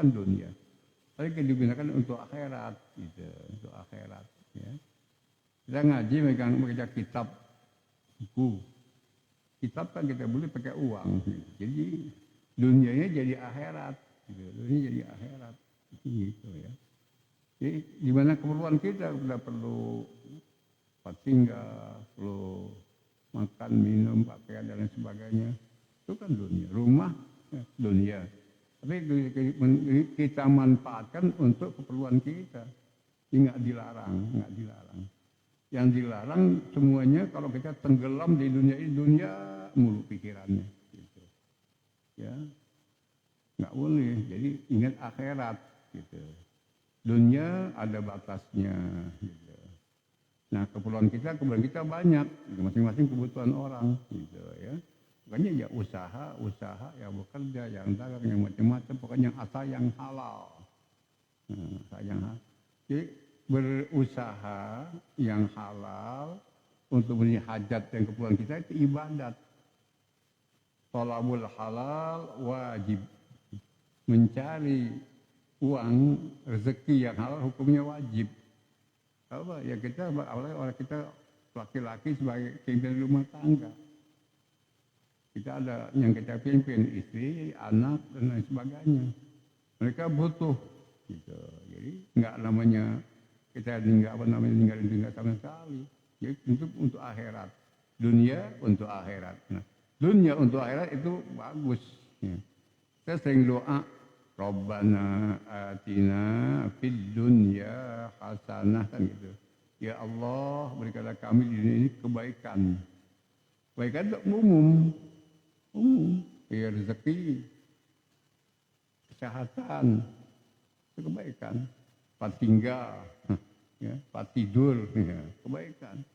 kan dunia. Tapi digunakan untuk akhirat, gitu, untuk akhirat. Ya. Kita ngaji baca kitab, buku. Kitab kan kita beli pakai uang, gitu. Jadi dunianya jadi akhirat, gitu. Dunia jadi akhirat, gitu ya. Jadi di mana keperluan kita perlu tempat tinggal, perlu makan, minum, pakaian dan lain sebagainya. Itu kan dunia, rumah ya, dunia. Tapi kita manfaatkan untuk keperluan kita. Ini nggak dilarang, nggak dilarang. Yang dilarang semuanya kalau kita tenggelam di dunia ini, dunia mulu pikirannya. Gitu. Ya, nggak boleh. Jadi ingat akhirat. Gitu. Dunia ada batasnya. Gitu. Nah keperluan kita banyak. Masing-masing kebutuhan orang. Gitu ya. Pokoknya ya usaha, yang bekerja, yang dagang, yang macam-macam. Pokoknya asal yang halal. Asal yang halal. Jadi berusaha yang halal untuk memenuhi hajat dan keperluan kita itu ibadat. Thalabul halal wajib. Mencari uang, rezeki yang halal hukumnya wajib. Apa? Ya kita, apalagi orang kita laki-laki sebagai pimpinan rumah tangga. Kita ada yang kita pimpin, istri, anak, dan lain sebagainya. Mereka butuh. Gitu. Jadi nggak namanya kita ninggalin dunia sama sekali. Jadi untuk akhirat. Dunia untuk akhirat. Nah, dunia untuk akhirat itu bagus. Ya. Saya sering doa, Rabbana atina fid dunya hasanah, kan gitu. Ya Allah, berikanlah kami di dunia ini kebaikan. Kebaikan itu umum. Ya rezeki, kesehatan, itu kebaikan. Tempat tinggal, ya, tempat tidur, ya, kebaikan.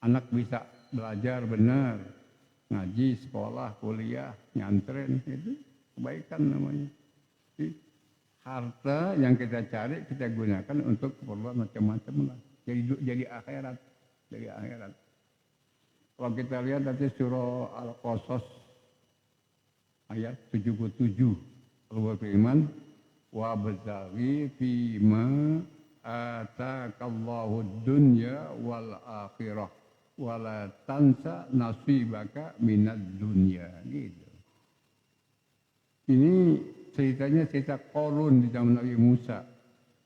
Anak bisa belajar benar, ngaji, sekolah, kuliah, nyantren, itu kebaikan namanya. Jadi, harta yang kita cari kita gunakan untuk keperluan macam-macam lah. Jadi akhirat, jadi akhirat. Kalau kita lihat nanti surah Al-Qasas ayat 77, Allah berfirman, wa bazaghi fima atakallahu dunya wal akhirah wala tansa nasibaka minad dunya, gitu. Ini ceritanya cerita Qarun di zaman Nabi Musa.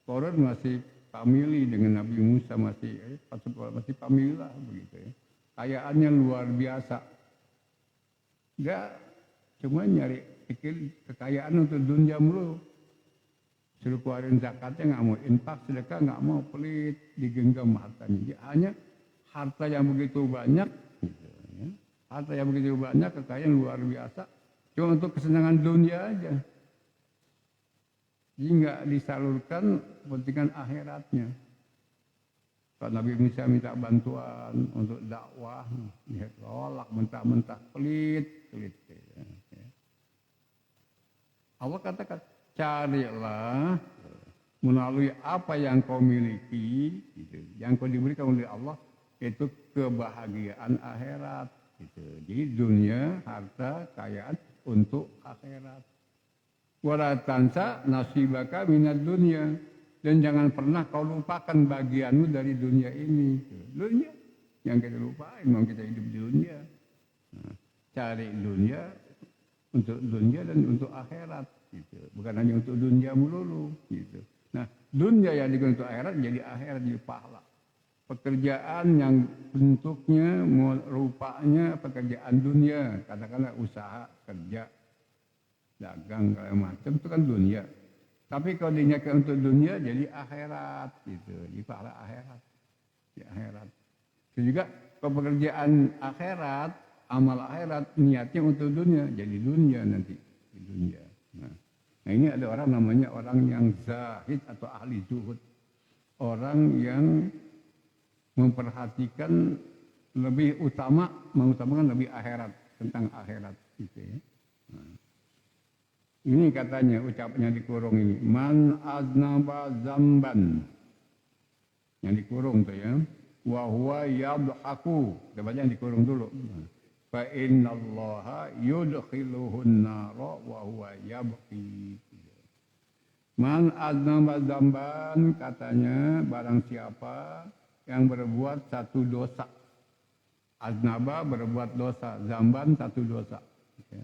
Qarun masih famili dengan Nabi Musa, masih famili lah begitu ya. Kayaannya luar biasa. Enggak cuma nyari kekayaan untuk dunia mulu. Suruh keluarin zakatnya nggak mau, infak sedekah nggak mau, pelit, digenggam hartanya. Dia hanya harta yang begitu banyak, gitu, ya. Harta yang begitu banyak, kekayaan luar biasa, cuma untuk kesenangan dunia aja. Jadi nggak disalurkan kepentingan akhiratnya. Kalau Nabi Musa minta bantuan untuk dakwah, dia tolak mentah-mentah, pelit. Ya. Allah katakan, carilah melalui apa yang kau miliki, gitu, yang kau diberikan oleh Allah, itu kebahagiaan akhirat. Gitu. Jadi dunia, harta, kekayaan untuk akhirat. Wala tansa nasibaka minad dunya. Dan jangan pernah kau lupakan bagianmu dari dunia ini. Dunia yang kita lupain, memang kita hidup di dunia. Nah, cari dunia untuk dunia dan untuk akhirat. Gitu. Bukan hanya untuk dunia melulu. Gitu. Nah, dunia yang digunakan untuk akhirat jadi akhirat, jadi pahala. Pekerjaan yang bentuknya, rupanya pekerjaan dunia. Katakanlah usaha, kerja, dagang, segala macam, itu kan dunia. Tapi kalau diniatkan untuk dunia jadi akhirat, gitu. Jadi pahala akhirat, di akhirat. Itu juga pekerjaan akhirat, amal akhirat, niatnya untuk dunia, jadi dunia nanti di dunia. Nah ini ada orang namanya orang yang zahid atau ahli zuhud, orang yang memperhatikan lebih mengutamakan lebih akhirat, tentang akhirat, gitu ya. Nah. Ini katanya ucapnya dikurung ini. Man aznaba zamban. Yang dikurung tuh ya. Wa huwa yadhaku. Kita baca yang dikurung dulu. Fa innallaha yudkhiluhun nara wa huwa yabki. Man aznaba dzamban, katanya barang siapa yang berbuat satu dosa. Aznaba berbuat dosa, zamban satu dosa. Ya.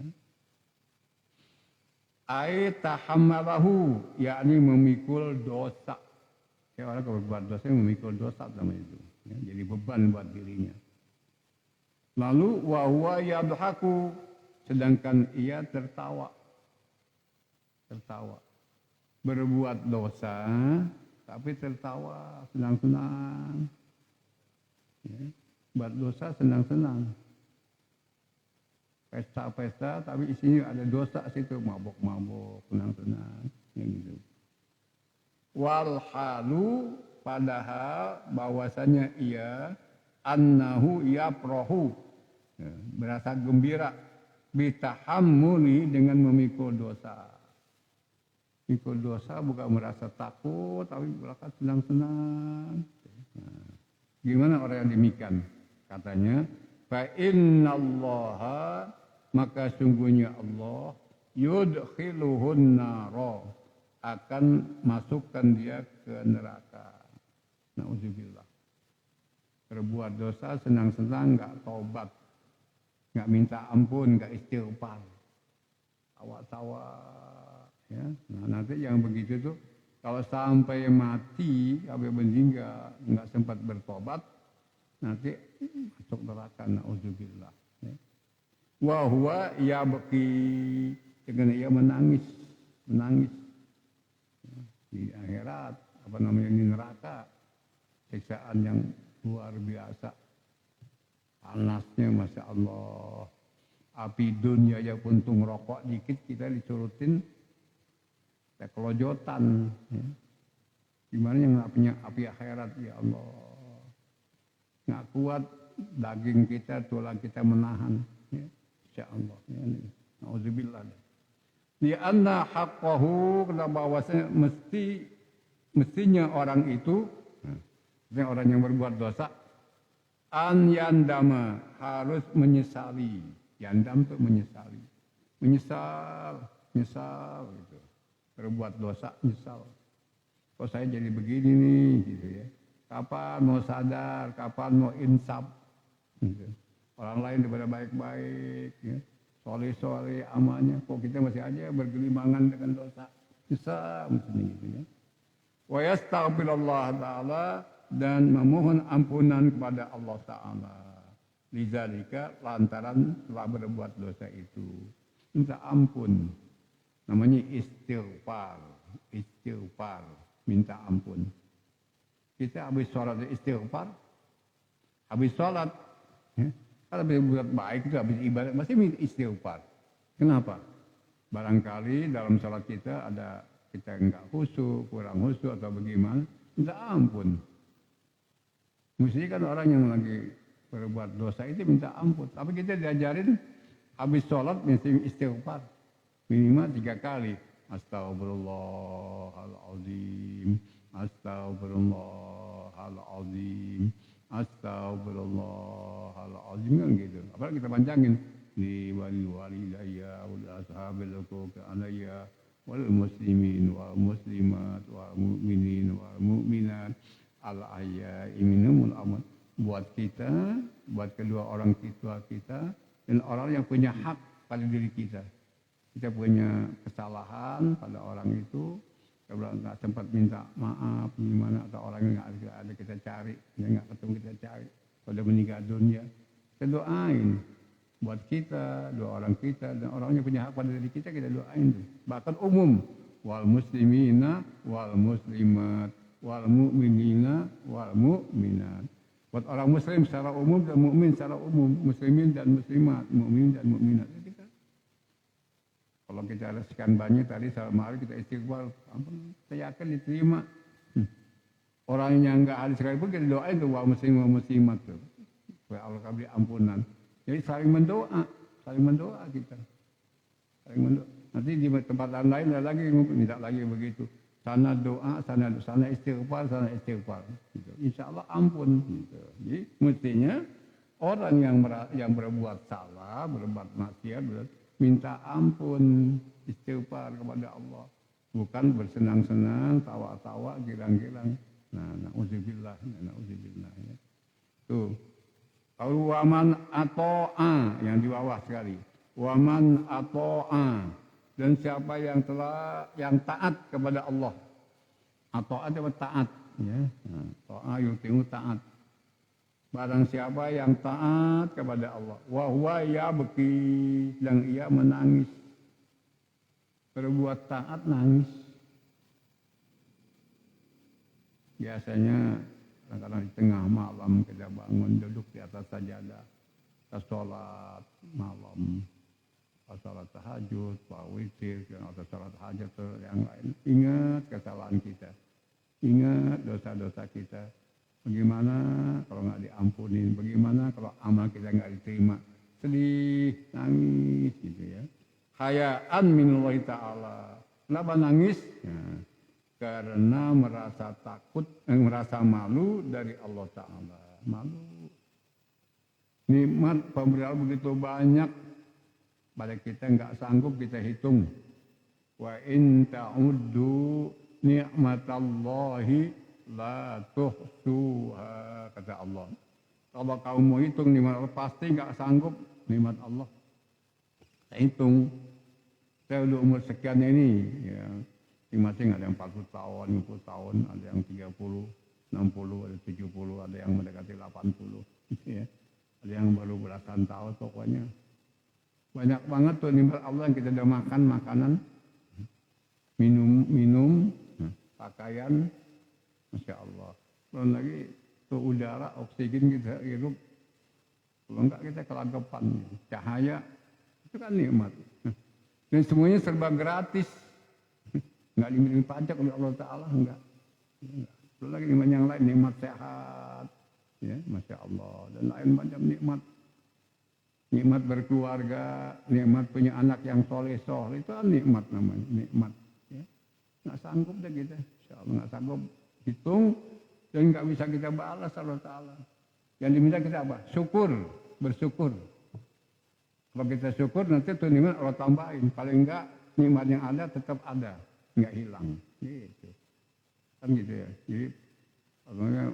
Ai tahammalahu, yakni memikul dosa. Ya, orang kalau berbuat dosa memikul dosa sama itu. Ya, jadi beban buat dirinya. Lalu wa huwa yadhaku, sedangkan ia tertawa. Tertawa. Berbuat dosa tapi tertawa, senang-senang. Ya. Buat dosa senang-senang. Pesta-pesta tapi isinya ada dosa situ, mabok-mabok, senang-senang, yang gitu. Wal halu, padahal bahwasanya ia annahu yaprahu, ya, berasa gembira bitahammuli, dengan memikul dosa. Mikul dosa bukan merasa takut tapi merasa senang-senang. Nah, gimana orang yang demikian? Katanya, fa innallaha, maka sungguhnya Allah yudkhiluhun naro, akan masukkan dia ke neraka. Nauzubillah. Berbuat dosa senang-senang, enggak taubat, enggak minta ampun, enggak istighfar, tawa-tawa, ya. Nah, nanti yang begitu tuh kalau sampai mati, sampai meninggal enggak sempat bertobat, nanti masuk neraka, nauzubillah. Ya. Wa huwa yabki, dengan ia menangis ya, di akhirat, apa namanya, di neraka, siksaan yang luar biasa, panasnya, masya Allah. Api dunia aja puntung rokok dikit kita dicurutin, kita kelojotan. Ya. Gimana yang nggak punya api akhirat, ya Allah. Nggak kuat daging kita, tulang kita menahan. Ya. Insya Allah. Ya. Nauzubillah. Di anna haqqahu, karena bahwasanya mestinya orang itu, orang yang berbuat dosa, an yandama, harus menyesali. Yandam itu menyesali. Menyesal gitu. Berbuat dosa, nyesal. Kok saya jadi begini nih, gitu ya. Kapan mau sadar, kapan mau insaf. Gitu. Orang lain daripada baik-baik, ya. Soleh-soleh amalnya, kok kita masih aja bergelimangan dengan dosa. Nyesal, mestinya gitu ya. Wa yastaghfirullah ta'ala, dan memohon ampunan kepada Allah Ta'ala. Lidzalika, lantaran telah berbuat dosa itu. Minta ampun. Namanya istighfar. Istighfar, minta ampun. Kita habis sholat istighfar, habis sholat, ya, kalau berbuat baik itu habis ibadah, masih minta istighfar. Kenapa? Barangkali dalam sholat kita ada kita enggak khusyuk, kurang khusyuk atau bagaimana, minta ampun. Mestinya kan orang yang lagi berbuat dosa itu minta ampun. Tapi kita diajarin habis sholat mesti istighfar. Minimal 3 kali. Astagfirullahaladzim. Astagfirullahaladzim. Astagfirullahaladzim. Kan gitu. Apalagi kita panjangin. Li wali daya wal ashabil huquq alayya wal muslimin wal muslimat wal mu'minin wal mu'minat al ahya'i minhumul amwat. Buat kita, buat kedua orang tua kita, dan orang yang punya hak pada diri kita. Kita punya kesalahan pada orang itu, kalau nggak sempat minta maaf, gimana, atau orang yang nggak ada kita cari, yang nggak ketemu kita cari, kalau meninggal dunia, kita doain buat kita, doa orang kita, dan orang yang punya hak pada diri kita doain tuh. Bahkan umum, wal muslimina wal muslimat wal mu'minina wal mu'minat. Buat orang muslim secara umum dan mukmin secara umum, muslimin dan muslimat, mukmin dan mukminat. Kalau kita ada sekian banyak tadi selama hari kita istighfar, saya yakin diterima. Orang yang enggak ada sekali pun kita doain tuh, wa muslim wa muslimat tuh. Supaya Allah kabul ampunan. Jadi saling mendoa kita. Saling mendoa. Nanti di tempat lain ada lagi minta lagi begitu. Sana doa, sana istighfar, sana istighfar. Gitu. Insya Allah ampun. Gitu. Jadi mestinya orang yang berbuat salah, berbuat maksiat, minta ampun, istighfar kepada Allah. bukan bersenang-senang, tawa-tawa, girang-girang. Nah, na'udzubillah ya. Tuh. Kalau waman ato'a yang di bawah sekali. Waman ato'a, dan siapa yang taat kepada Allah. Ato'a itu taat, ya. Nah, to'a yuti'u taat. Barang siapa yang taat kepada Allah, wa huwa yabki, dan ia menangis. Berbuat taat nangis. Biasanya kadang-kadang di tengah malam kita bangun duduk di atas sajadah, kita sholat malam, kita sholat tahajud, witir, atau sholat hajat atau yang lain. Ingat kesalahan kita, ingat dosa-dosa kita. Bagaimana kalau nggak diampunin? Bagaimana kalau amal kita nggak diterima? Sedih, nangis, gitu ya. Hayaan minallahi ta'ala. Kenapa nangis? Nah, karena merasa takut, merasa malu dari Allah Ta'ala. Malu. Nikmat pemberian begitu banyak, pada kita nggak sanggup kita hitung. Wa in ta'uddu ni'matallahi la tuhsuha, kata Allah. Kalau kamu mau hitung nikmat Allah, pasti nggak sanggup nikmat Allah. Saya hitung. Saya udah umur sekian ini, ya. Masing-masing ada yang 40 tahun, 50 tahun, ada yang 30, 60, ada 70, ada yang mendekati 80. Gitu ya. Ada yang baru belasan tahun pokoknya. Banyak banget tuh nikmat Allah yang kita udah makan, makanan, minum, pakaian, Masya Allah. Belum lagi tuh udara, oksigen kita hirup. Kalau enggak kita kelagapan. Cahaya, itu kan nikmat. Dan semuanya serba gratis. Enggak diminta pajak oleh Allah Ta'ala, enggak. Belum lagi nikmat yang lain, nikmat sehat. Ya, Masya Allah. Dan lain macam nikmat. Nikmat berkeluarga, nikmat punya anak yang soleh-soleh, itu kan nikmat namanya, nikmat. Ya. Enggak sanggup deh kita. Insya Allah enggak sanggup hitung dan enggak bisa kita balas Allah Ta'ala. Yang diminta kita apa? Syukur, bersyukur. Kalau kita syukur nanti tuh nikmat Allah tambahin. Paling enggak nikmat yang ada tetap ada, enggak hilang. Gitu. Kan gitu ya. Jadi artinya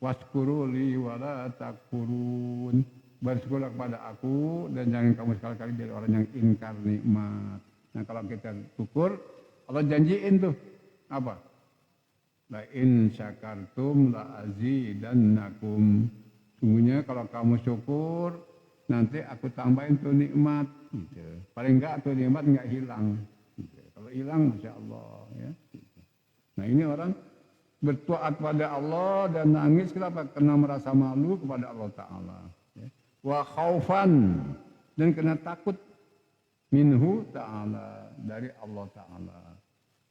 waskuruli wala takfurun. Bersyukurlah kepada aku dan jangan kamu sekali-kali jadi orang yang ingkar nikmat. Nah kalau kita syukur, Allah janjiin tuh apa? La in syakartum la azidannakum. Sungguhnya kalau kamu syukur, nanti aku tambahin tuh nikmat. Gitu. Paling enggak tuh nikmat enggak hilang. Gitu. Kalau hilang, Masya Allah. Ya. Gitu. Nah ini orang bertaat pada Allah dan nangis kenapa? Karena merasa malu kepada Allah Ta'ala. Ya. Wa khaufan, dan kena takut minhu Ta'ala, dari Allah Ta'ala.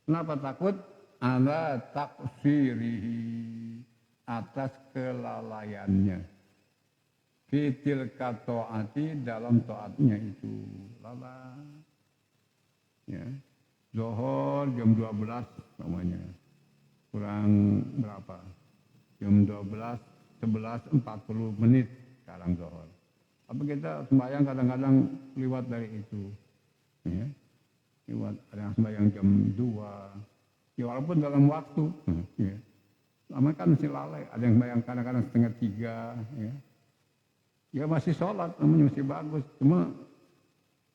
Kenapa takut? Ala taksirihi, atas kelalaiannya. Fitil katoati, dalam taatnya itu. Lalai. Ya. Zuhur jam 12 namanya. Kurang berapa? Jam 12, 11:40 sekarang zuhur. Apa kita sembahyang kadang-kadang lewat dari itu. Ya. Lewat, ada yang sembahyang jam 2. Ya walaupun dalam waktu. Ya. Lama kan masih lalai. Ada yang sembahyang kadang-kadang 2:30. Ya. Ya masih sholat, namanya masih bagus. Cuma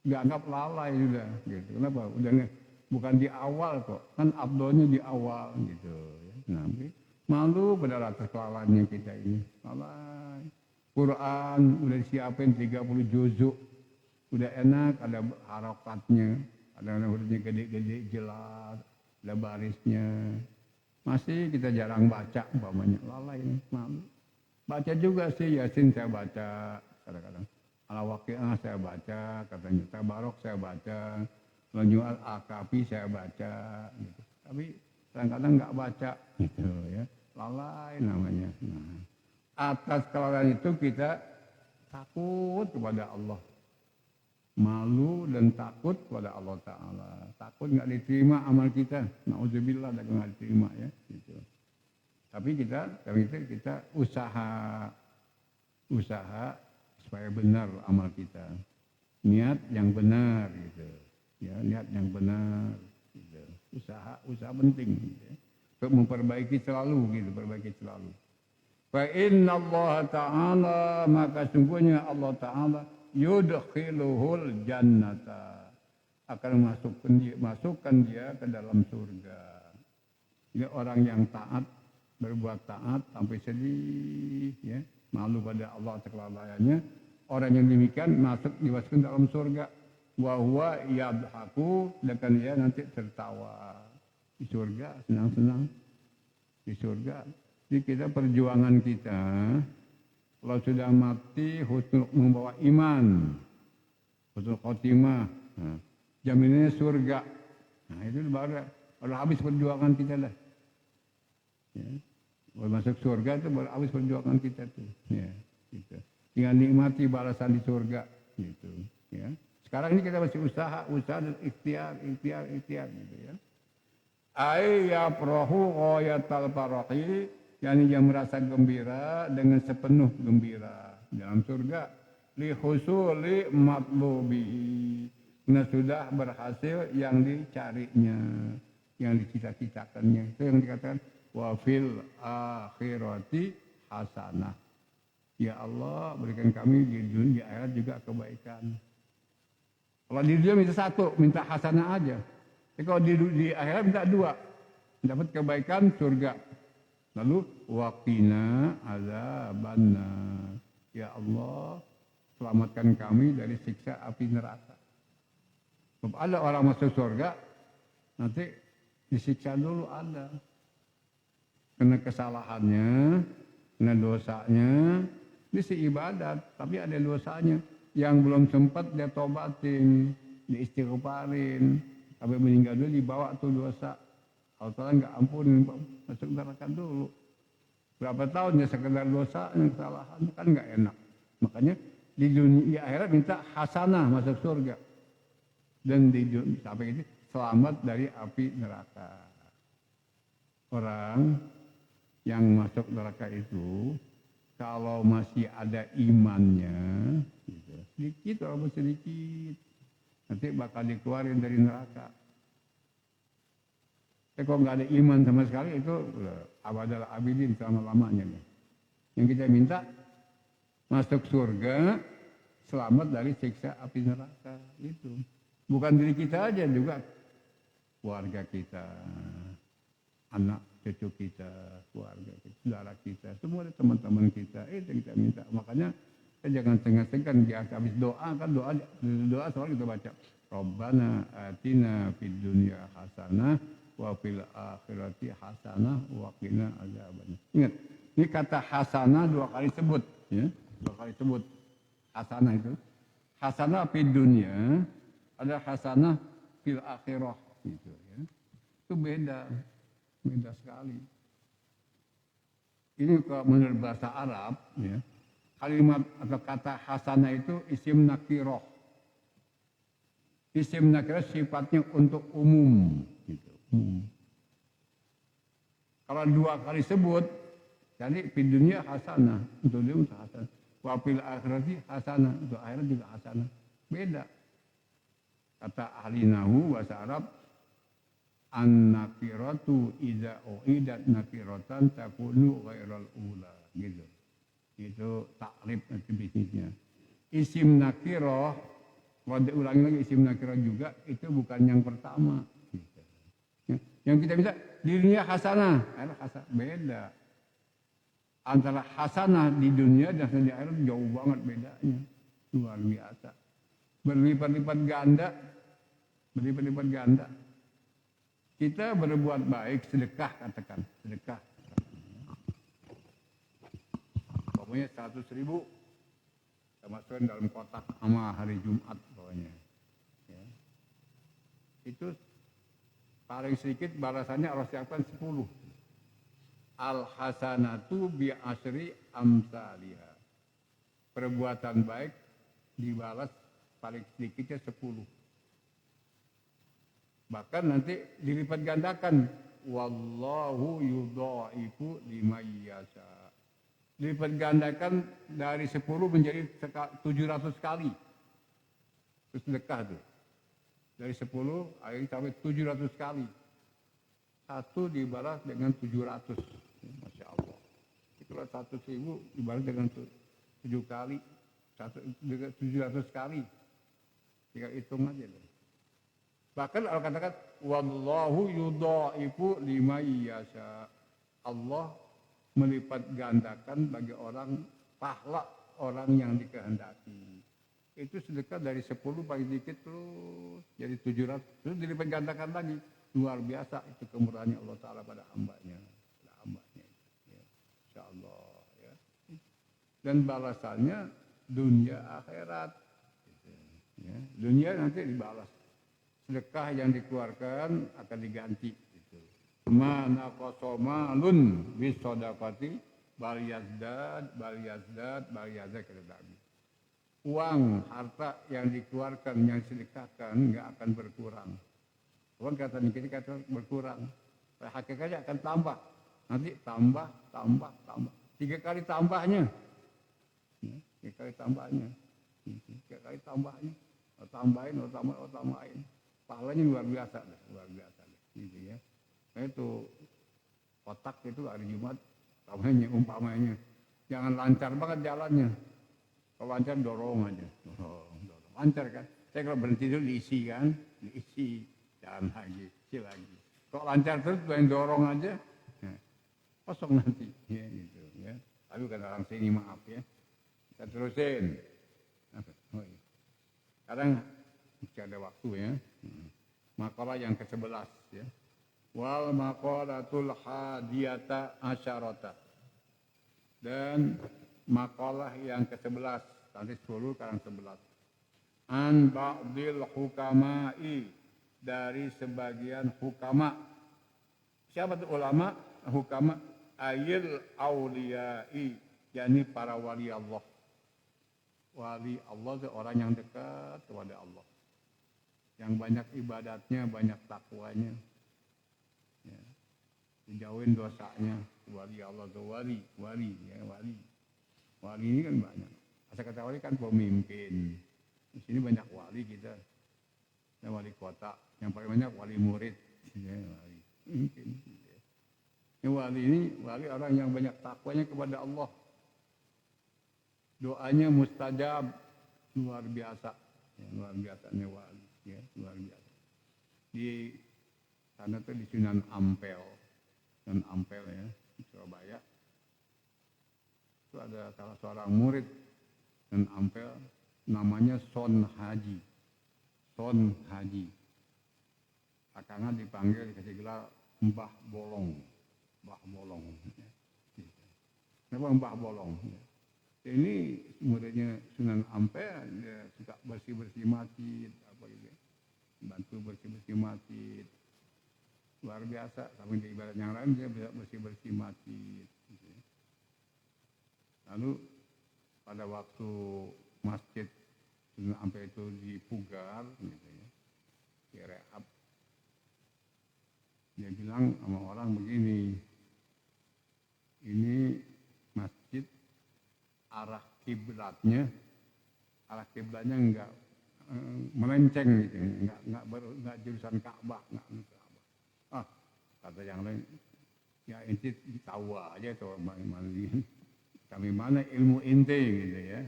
nggak anggap lalai sudah. Gitu. Kenapa? Udah bukan di awal kok. Kan abdolnya di awal gitu. Ya. Nah, malu pada atas kelalaiannya kita ini. Lalai. Quran udah disiapin 30 juzuk. Udah enak, ada harokatnya. Ada hurufnya gede-gede jelas. Ada barisnya. Masih kita jarang baca umpamanya. Lalai ini, malu. Baca juga sih, Yasin saya baca kadang-kadang. Al-Waqi'ah saya baca, katanya Tabarok saya baca, Al Akafi saya baca, gitu. Tapi kadang-kadang nggak baca, gitu ya. Lalai namanya. Nah, atas kelalaian itu kita takut kepada Allah, malu dan takut kepada Allah Ta'ala. Takut nggak diterima amal kita, na'udzubillah nggak diterima ya, gitu. Tapi kita usaha supaya benar amal kita, niat yang benar gitu, ya niat yang benar gitu. usaha penting gitu ya. Untuk memperbaiki selalu gitu, perbaiki selalu. Fa inna Allah Ta'ala, maka sungguhnya Allah Ta'ala yudkhiluhul jannata, akan masukkan dia ke dalam surga. Ini orang yang taat, berbuat taat sampai sedih ya, malu pada Allah kelalaiannya. Orang yang demikian dimasukkan dalam surga. Wa huwa yadhaku, dan dia nanti tertawa di surga, senang-senang di surga. Jadi kita perjuangan kita, kalau sudah mati husnul, membawa iman, husnul khotimah, nah, jaminannya surga. Nah itu baru habis perjuangan kita lah. Ya. Baru masuk surga itu baru habis perjuangan kita tuh. Ya, gitu. Tinggal nikmati balasan di surga, gitu. Ya. Sekarang ini kita masih usaha dan ikhtiar gitu ya. Ayya prohu ghayatal farahi, yakni yang merasa gembira dengan sepenuh gembira dalam surga. Li husuli matlubi, karena sudah berhasil yang dicarinya, yang dicita-citakannya. Itu yang dikatakan wa fil akhirati hasanah. Ya Allah, berikan kami di dunia di akhirat juga kebaikan. Kalau di dunia minta satu, minta hasanah aja. Tapi kalau di akhirat minta dua, dapat kebaikan surga. Lalu waqina azabanna. Ya Allah, selamatkan kami dari siksa api neraka. Sebab ada orang masuk surga, nanti disiksa dulu ada. Kena kesalahannya, kena dosanya, bisa ibadat, tapi ada dosanya. Yang belum sempat dia tobatin, diistighfarin, sampai meninggal dulu dibawa tuh dosa. Kalau Tuhan nggak ampunin, masuk neraka dulu. Berapa tahun ya sekedar dosa yang kesalahan, kan nggak enak. Makanya di dunia di akhirat minta hasanah masuk surga. Dan di dunia, sampai itu selamat dari api neraka. Orang yang masuk neraka itu kalau masih ada imannya, gitu, sedikit walaupun sedikit, nanti bakal dikeluarin dari neraka. Tapi kalau nggak ada iman sama sekali itu abadal abidin selama-lamanya. Yang kita minta masuk surga, selamat dari siksa api neraka itu. Bukan diri kita aja, juga keluarga kita, anak cucu kita, keluarga kita, saudara kita, semua teman-teman kita, itu yang kita minta. Makanya kita jangan segan-segan di habis doa, kan doa selalu kita baca, Rabbana atina fid dunya hasanah wa fil akhirati hasanah wa qina adzabannar. Ingat, ini kata hasanah dua kali sebut, ya, dua kali sebut hasanah itu. Hasanah fid dunya, ada hasanah fil akhirah, gitu ya. Itu beda sekali. Ini kalau menurut bahasa Arab, ya, kalimat atau kata hasanah itu isim nakiroh. Isim nakiroh sifatnya untuk umum. Gitu. Kalau dua kali sebut, jadi di dunia hasanah, untuk dunia hasanah. Wa fil akhirati hasanah, untuk akhirat juga hasanah. Beda. Kata ahli nahu bahasa Arab, an-nakiratu idza uidat nakiratan takunu ghairal ula, gitu. Itu takrif nanti bisnisnya. Isim nakirah, kalau diulangi lagi isim nakirah juga, itu bukan yang pertama. Gitu. Yang kita minta dirinya hasanah, hasanah beda. Antara hasanah di dunia dan di akhirat jauh banget bedanya, luar biasa. Berlipat-lipat ganda. Kita berbuat baik, sedekah katakan, sedekah. Pokoknya 100.000 kita masukkan dalam kotak sama hari Jumat pokoknya. Ya. Itu paling sedikit balasannya Allah siapkan 10. Al-hasanatu bi asri amsalihha. Perbuatan baik dibalas paling sedikitnya 10. Bahkan nanti dilipat gandakan, wallahu yudhaifu liman yasha. Dilipat gandakan dari 10 menjadi 700 kali. Itu sedekah tuh. Dari 10 akhirnya sampai 700 kali. satu dibalas dengan 700. Masya Allah. Kalau 100.000 dibalas dengan 7 kali, 700 kali. Tinggal hitung aja loh. Bahkan Allah katakan, wallahu yudha'ifu liman yasha. Allah melipat gandakan bagi orang pahala orang yang dikehendaki. Itu sedekah dari 10 paling dikit terus jadi 700, terus dilipat gandakan lagi. Luar biasa itu kemurahannya Allah Ta'ala pada hambanya. Ya. InsyaAllah. Ya. Dan balasannya dunia akhirat. Ya. Dunia nanti dibalas. Sedekah yang dikeluarkan akan diganti. Gitu. Mana kosomalun bisodakati bal yazdad kita tadi. Uang, harta yang dikeluarkan, yang sedekahkan nggak akan berkurang. Uang kata ini kata berkurang. Hakikatnya akan tambah. Nanti tambah. 3 kali tambahnya. 3 kali tambahnya. Tambahin. Pahalanya luar biasa. Gitu ya. Nah itu otak itu hari Jumat umpamanya. Jangan lancar banget jalannya. Kalau lancar dorong aja. Lancar kan. Saya kalau berhenti dulu diisi. Jalan lagi, isi lagi. Kalau lancar terus main dorong aja, kosong nanti. Ya, gitu, ya. Tapi kata orang sini maaf ya. Kita terusin. Sekarang masih ada waktu ya. Makalah yang ke-11 ya. Wal maqalatul hadiyata asyarata. Dan makalah yang ke-11. Nanti 10 sekarang 11. An ba'dil hukama'i. Dari sebagian hukama. Siapa itu ulama? Hukama ayil auliyai, yakni para wali Allah. Wali Allah itu orang yang dekat kepada Allah. Yang banyak ibadatnya, banyak takwanya. Ya. Dijauhin dosanya. Wali Allah itu wali. Wali ini kan banyak. Asal kata wali kan pemimpin. Di sini banyak wali kita. Dan wali kota. Yang paling banyak wali murid. Ya, wali. Wali ini wali orang yang banyak takwanya kepada Allah. Doanya mustajab. Luar biasa. Ya, luar biasanya wali. Ya, luar biasa. Di sana tuh di Sunan Ampel. Sunan Ampel ya. Di Surabaya. Itu ada salah seorang murid. Sunan Ampel. Namanya Son Haji. Son Haji. Belakangan dipanggil dikasih gelar Mbah Bolong. Kenapa Mbah Bolong? Ini muridnya Sunan Ampel, dia suka bersih-bersih masjid, apa gitu. Bantu bersih-bersih masjid. Luar biasa, tapi di ibarat yang lain dia bisa bersih-bersih masjid. Gitu. Lalu pada waktu masjid Sunan Ampel itu dipugar, gitu ya, direhab. Dia bilang sama orang begini, ini masjid arah kiblatnya enggak melenceng gitu, enggak jurusan Ka'bah, enggak Ka'bah. Kata yang lain, ya inti tahu aja tuh kami mana ilmu inti gitu ya.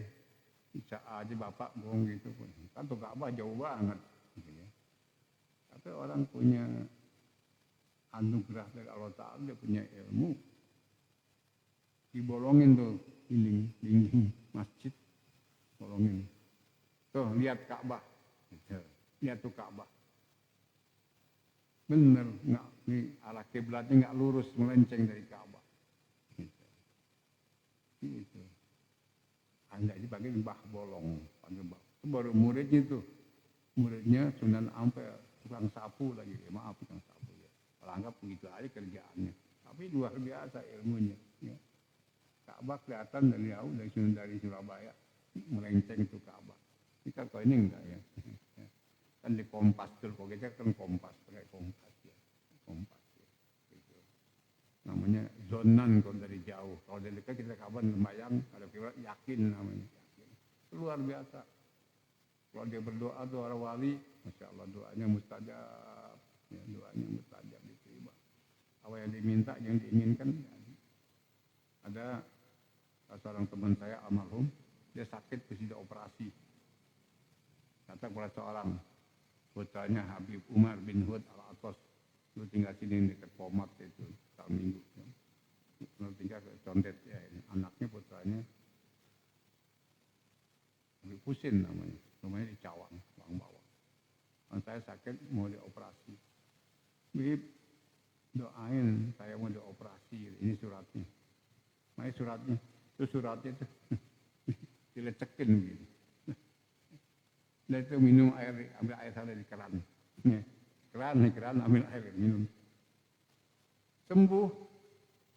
Bisa aja bapak bohong gitu pun. Kan tuh Ka'bah jauh banget gitu ya. Tapi orang punya anugerah dari Allah Ta'ala, dia punya ilmu. Dibolongin tuh dinding masjid, bolongin. Tuh lihat Ka'bah, lihat tuh Ka'bah. Bener, nggak, nih arah kiblatnya nggak lurus, melenceng dari Ka'bah. Gitu. Anda dipanggil Mbah Bolong, itu baru muridnya tuh, muridnya Sunan Ampel, tukang sapu lagi, maaf tukang sapu. Anggap begitu aja kerjaannya, tapi luar biasa ilmunya. Ya. Ka'bah kelihatan dari jauh dari Surabaya, melenceng itu Ka'bah. Ini kan kalau ini enggak ya, kan di kompas tuh, kalau kita kan kompas, pakai kompas ya, kompas ya. Gitu. Namanya zonan kalau dari jauh, kalau dari dekat kita kapan membayang, kalau kita yakin namanya, yakin. Luar biasa. Kalau dia berdoa tuh orang wali, masya Allah doanya mustajab. Ya, doanya mustajab diterima. yang diminta, yang diinginkan. Ada seorang teman saya almarhum, dia sakit terus operasi. Datang kepada seorang putranya Habib Umar bin Hud Al-Atos, lu tinggal sini dekat Pomat itu tahun minggu. Lu tinggal ke Condet ya, anaknya putranya Habib Husin namanya di Cawang, Bawang. Kalau saya sakit mau dioperasi, Bib doain saya mau dioperasi, ini suratnya. Mana suratnya? Itu suratnya itu dilecekin gitu. Dan itu minum air, ambil air sana di keran. Keran, ambil air, minum. Sembuh,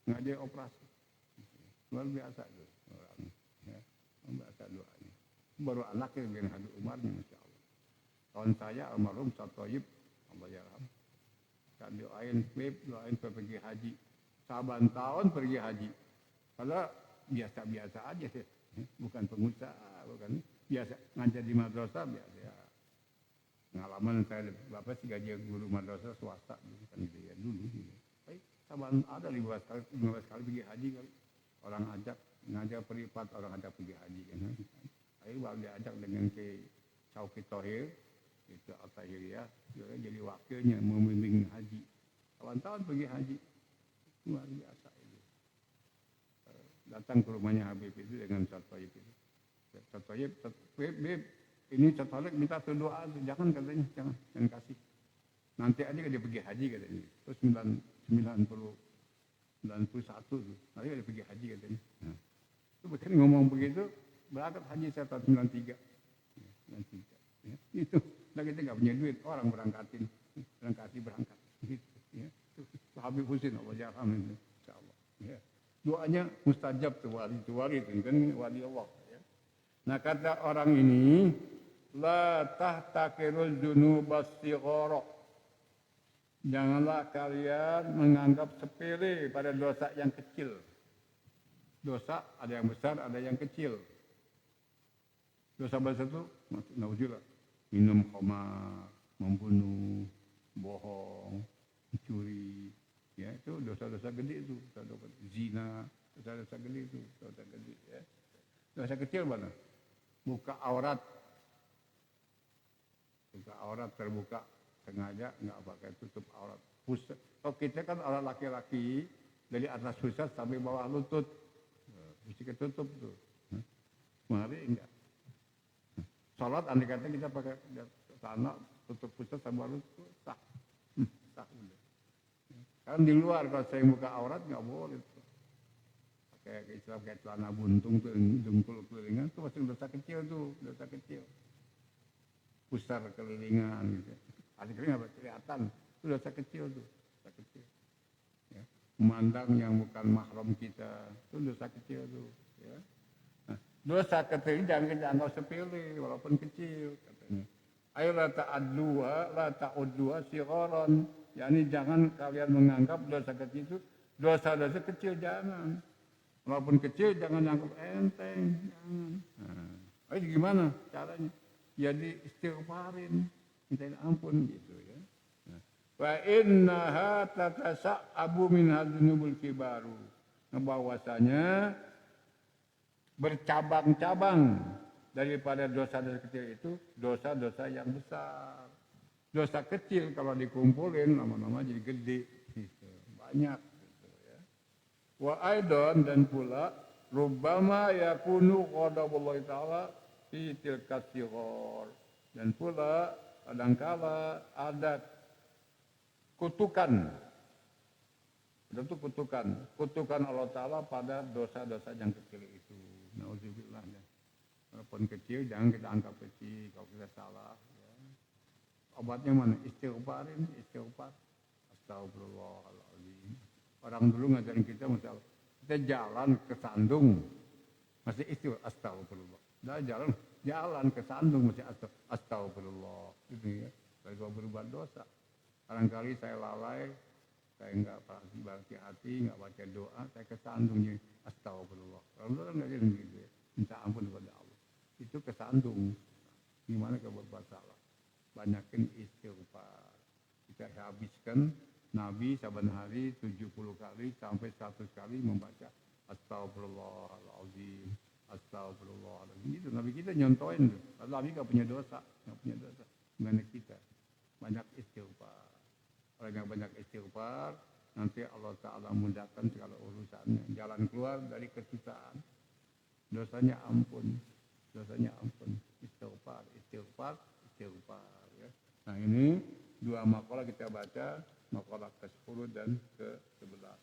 nggak dia operasi. Luar biasa itu orang. Ya, luar biasa doanya. Baru anaknya yang Habib Umar, Masya Allah. Kawan saya almarhum Satoyib, Allah yarham. Kan doain, doain pergi haji. Saban tahun pergi haji. Kalau biasa-biasa aja sih, bukan pengusaha, bukan biasa ngajar di madrasah biasa. Ya. Pengalaman saya, bapak sih gaji guru madrasah swasta, bukan gitu ya dulu. Gitu. Saban ada 15 kali pergi haji kali. Orang ajak ngajak peripat, orang ajak pergi haji kan. Saya baru diajak dengan ke Chauki Tohir, itu Al-Tahiriyah, jadi wakilnya membimbing haji. Tahun-tahun pergi haji, luar biasa itu. Datang ke rumahnya Habib itu dengan Satoyib itu. Satoyib, Beb, ini Satoyib minta doa, jangan katanya, jangan kasih. Nanti aja dia pergi haji katanya. Terus 91 tuh, nanti dia pergi haji katanya. Nah, itu betul ngomong begitu, berangkat haji saya tahun 93. 93. Ya, itu, nah kita nggak punya duit, orang berangkat. Gitu, ya. Itu Habib Husin, Allah yarham itu, insyaallah. Ya. Doanya mustajab tuh wali itu kan wali Allah. Ya. Nah kata orang ini, la tahtakirul dzunubas sighara. Janganlah kalian menganggap sepele pada dosa yang kecil. Dosa ada yang besar, ada yang kecil. Dosa besar itu, nauzubillah, minum khamar, membunuh, bohong, mencuri, ya itu dosa-dosa gede itu, dosa-dosa zina, dosa-dosa gede itu, dosa gede ya. Dosa kecil mana? Buka aurat terbuka sengaja nggak pakai tutup aurat. Pusat. Kalau kita kan orang laki-laki dari atas pusat sampai bawah lutut, mesti ketutup tuh. Mari enggak. Salat andai kata kita pakai celana tutup pusat sampai bawah lutut, sah. Kan di luar kalau saya buka aurat nggak boleh. Pakai Islam kayak celana buntung tuh, dengkul kelilingan tuh masih dosa kecil tuh, dosa kecil. Pusar kelilingan gitu. Akhirnya nggak kelihatan, itu dosa kecil tuh, dosa kecil. Ya. Memandang yang bukan mahram kita, itu dosa kecil tuh. Ya. Nah, dosa kecil jangan kita anggap sepele, walaupun kecil katanya. Ayo la ta'udduha sigharan. Yani jangan kalian menganggap dosa kecil itu dosa-dosa kecil, jangan. Walaupun kecil jangan anggap enteng, jangan. Nah, gimana caranya? Jadi istighfarin, minta ampun gitu ya. Wa innaha tatasa'abu min hadzunubul kibaru. Nah, bahwasanya bercabang-cabang daripada dosa-dosa kecil itu dosa-dosa yang besar. Dosa kecil kalau dikumpulin lama-lama jadi gede, gitu. Banyak. Gitu, ya. Wa aidan dan pula rubbama yakunu ghadabullahi ta'ala fi tilkas sighar. Dan pula kadangkala ada kutukan. Itu kutukan Allah Ta'ala pada dosa-dosa yang kecil itu. Nauzubillah. Walaupun kecil jangan kita anggap kecil kalau kita salah. Obatnya mana? Istighfar. Astagfirullahaladzim. Orang dulu ngajarin kita, misalnya kita jalan ke Sandung, masih istighfar, astagfirullah. Dah jalan ke Sandung masih astagfirullah. Gitu ya. Kalau berbuat dosa. Barangkali saya lalai, saya enggak berhati-hati, enggak baca doa, saya ke Sandung jadi astagfirullah. Orang dulu kan ngajarin gitu ya. Minta ampun kepada Allah. Itu ke Sandung. Gimana kalau berbuat salah? Banyakin istighfar. Kita habiskan Nabi saban hari 70 kali sampai 100 kali membaca Astagfirullahaladzim, Astagfirullahaladzim. Itu Nabi kita nyontohin tuh. Nabi gak punya dosa, Gimana kita? Banyak istighfar. Orang yang banyak istighfar, nanti Allah Ta'ala mudahkan segala urusannya. Jalan keluar dari kesusahan. Dosanya ampun. Istighfar. Ya. Nah ini 2 makalah kita baca, makalah ke-10 dan ke-11.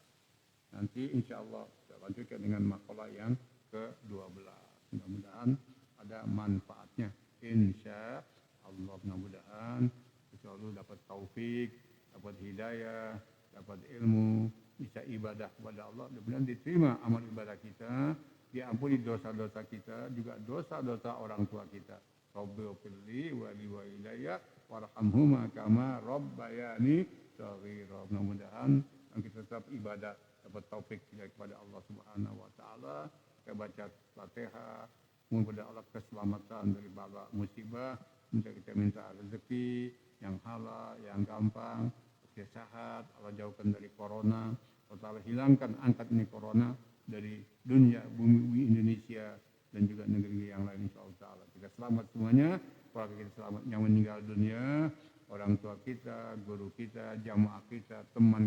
Nanti insya Allah kita lanjutkan dengan makalah yang ke-12. Mudah-mudahan ada manfaatnya. Insya Allah mudah-mudahan selalu dapat taufik, dapat hidayah, dapat ilmu, bisa ibadah kepada Allah. Mudah-mudahan diterima amal ibadah kita, diampuni dosa-dosa kita, juga dosa-dosa orang tua kita. Rabbighfirli wa liwalidayya warhamhuma kama rabbayani shaghira. Mudah-mudahan kita tetap ibadah, dapat taufik kepada Allah Subhanahu wa taala. Kita baca Fatihah, mohon kepada Allah keselamatan dari bala musibah, kita minta rezeki yang halal, yang gampang, sehat, Allah jauhkan dari corona, Allah hilangkan, angkat ini corona dari dunia, bumi Indonesia, dan juga negeri yang lain insyaAllah. Kita selamat semuanya, keluarga kita selamat yang meninggal dunia, orang tua kita, guru kita, jamaah kita, teman